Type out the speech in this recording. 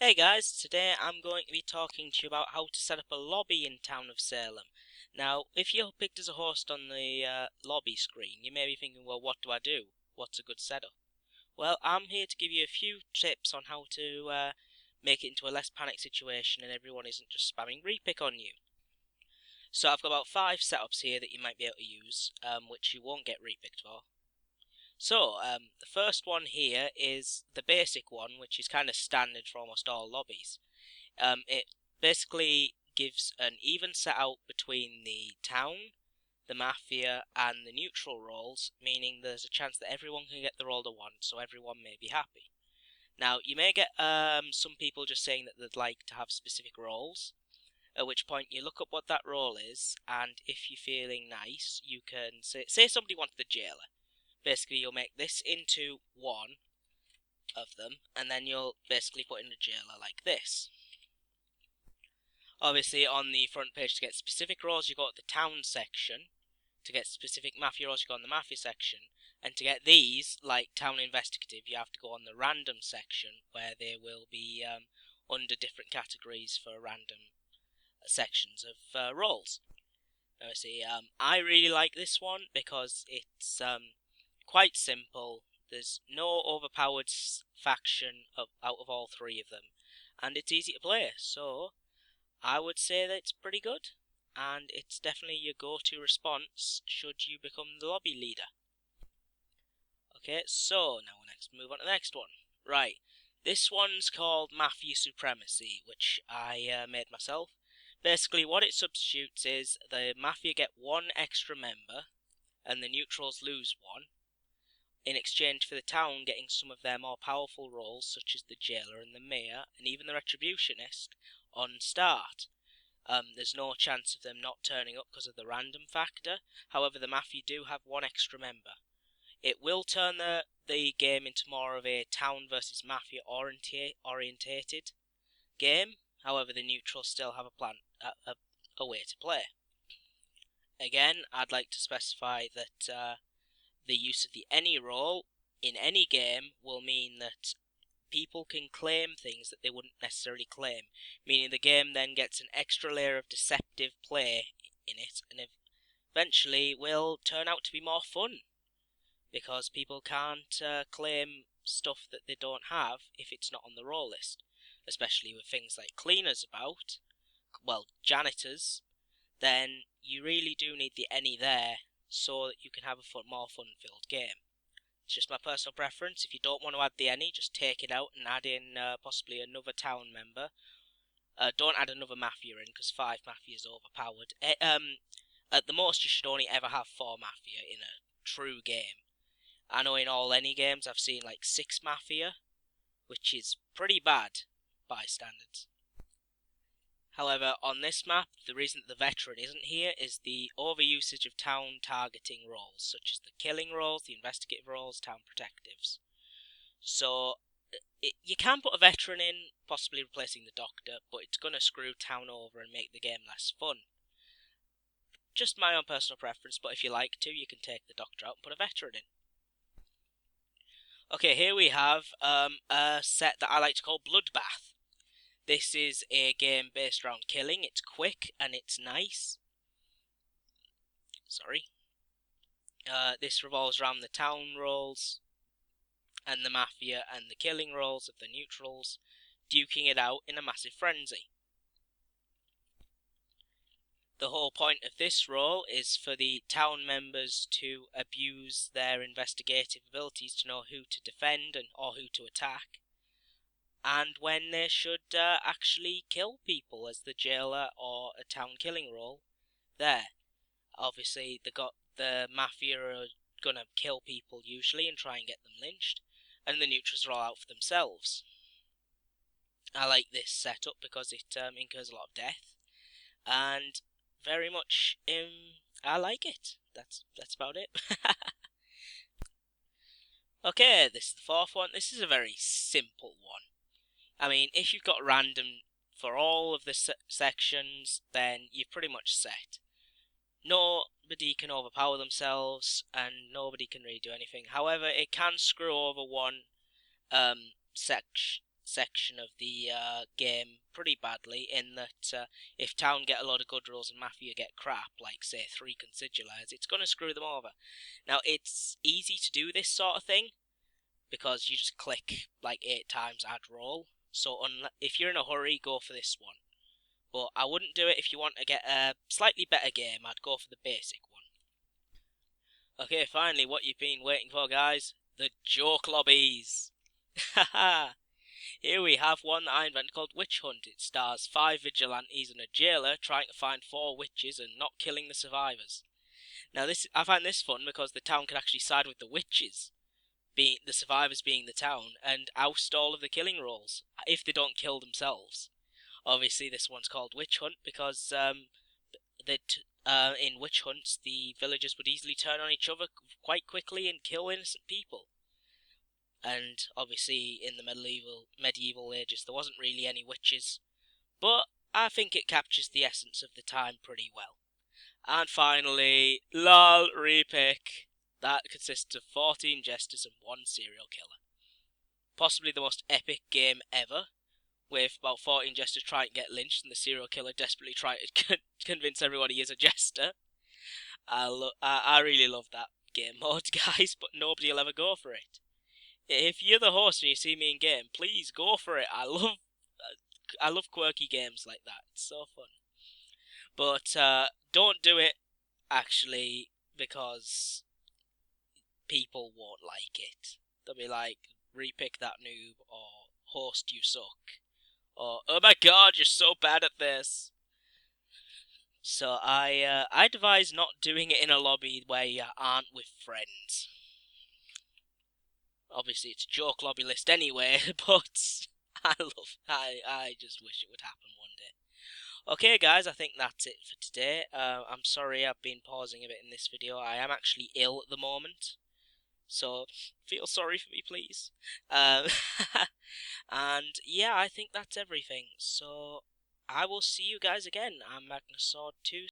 Hey guys, today I'm going to be talking to you about how to set up a lobby in town of Salem. Now, if you're picked as a host on the lobby screen, you may be thinking, well, what do I do? What's a good setup? Well, I'm here to give you a few tips on how to make it into a less panic situation and everyone isn't just spamming repick on you. So I've got about 5 setups here that you might be able to use, which you won't get repicked for. So, the first one here is the basic one, which is kind of standard for almost all lobbies. It basically gives an even set out between the town, the mafia, and the neutral roles, meaning there's a chance that everyone can get the role they want, so everyone may be happy. Now, you may get some people just saying that they'd like to have specific roles, at which point you look up what that role is, and if you're feeling nice, you can say somebody wants the jailer. Basically, you'll make this into one of them, and then you'll basically put in a jailer like this. Obviously, on the front page to get specific roles, you go to the town section. To get specific mafia roles, you go on the mafia section. And to get these, like town investigative, you have to go on the random section, where they will be under different categories for random sections of roles. Now, see, I really like this one because it's quite simple. There's no overpowered faction out of all 3 of them, and it's easy to play. So I would say that it's pretty good, and it's definitely your go-to response should you become the lobby leader. Okay, so now we'll next move on to the next one. Right, this one's called Mafia Supremacy, which I made myself. Basically, what it substitutes is the Mafia get 1 extra member, and the neutrals lose 1, in exchange for the town getting some of their more powerful roles, such as the jailer and the mayor, and even the retributionist, on start. There's no chance of them not turning up because of the random factor. However, the Mafia do have 1 extra member. It will turn the game into more of a town versus Mafia orientated game. However, the neutrals still have a way to play. Again, I'd like to specify that the use of the any role in any game will mean that people can claim things that they wouldn't necessarily claim, meaning the game then gets an extra layer of deceptive play in it, and eventually will turn out to be more fun, because people can't claim stuff that they don't have if it's not on the role list, especially with things like cleaners about, well, janitors. Then you really do need the any there so that you can have a more fun-filled game. It's just my personal preference. If you don't want to add the any, just take it out and add in possibly another town member. Don't add another mafia in, because 5 mafia is overpowered. At the most, you should only ever have 4 mafia in a true game. I know in all any games I've seen like 6 mafia, which is pretty bad by standards. However, on this map, the reason that the veteran isn't here is the overusage of town targeting roles, such as the killing roles, the investigative roles, town protectives. So, you can put a veteran in, possibly replacing the doctor, but it's going to screw town over and make the game less fun. Just my own personal preference, but if you like to, you can take the doctor out and put a veteran in. Okay, here we have a set that I like to call Bloodbath. This is a game based around killing. It's quick and it's nice. Sorry. This revolves around the town roles and the mafia and the killing roles of the neutrals, duking it out in a massive frenzy. The whole point of this role is for the town members to abuse their investigative abilities to know who to defend or who to attack, and when they should actually kill people as the jailer or a town killing role there. Obviously, the mafia are gonna kill people usually and try and get them lynched, and the neutrals are all out for themselves. I like this setup because it incurs a lot of death, and very much I like it. That's about it. Okay, this is the 4th one. This is a very simple one. I mean, if you've got random for all of the sections, then you're pretty much set. Nobody can overpower themselves, and nobody can really do anything. However, it can screw over one section of the game pretty badly, in that if Town get a lot of good rolls and Mafia get crap, like say 3 Consigiliers, it's going to screw them over. Now, it's easy to do this sort of thing, because you just click like 8 times add roll, so if you're in a hurry, go for this one. But I wouldn't do it if you want to get a slightly better game. I'd go for the basic one. Okay, finally, what you've been waiting for, guys. The joke lobbies. Haha. Here we have one that I invented called Witch Hunt. It stars 5 vigilantes and a jailer trying to find 4 witches and not killing the survivors. Now, I find this fun because the town can actually side with the witches, being the survivors being the town, and oust all of the killing rolls if they don't kill themselves. Obviously, this one's called Witch Hunt because in witch hunts, the villagers would easily turn on each other quite quickly and kill innocent people. And obviously, in the medieval ages, there wasn't really any witches, but I think it captures the essence of the time pretty well. And finally, LOL repick. That consists of 14 jesters and 1 serial killer. Possibly the most epic game ever, with about 14 jesters trying to get lynched and the serial killer desperately trying to convince everyone he is a jester. I really love that game mode, guys, but nobody will ever go for it. If you're the host and you see me in game, please go for it. I love quirky games like that. It's so fun. But don't do it, actually, because people won't like it. They'll be like, repick that noob, or host, you suck, or oh my god, you're so bad at this. So I advise not doing it in a lobby where you aren't with friends. Obviously, it's a joke lobby list anyway, but I just wish it would happen one day. Okay, guys, I think that's it for today. I'm sorry I've been pausing a bit in this video. I am actually ill at the moment, so feel sorry for me, please. And yeah, I think that's everything. So I will see you guys again. I'm Magnus Sword 2.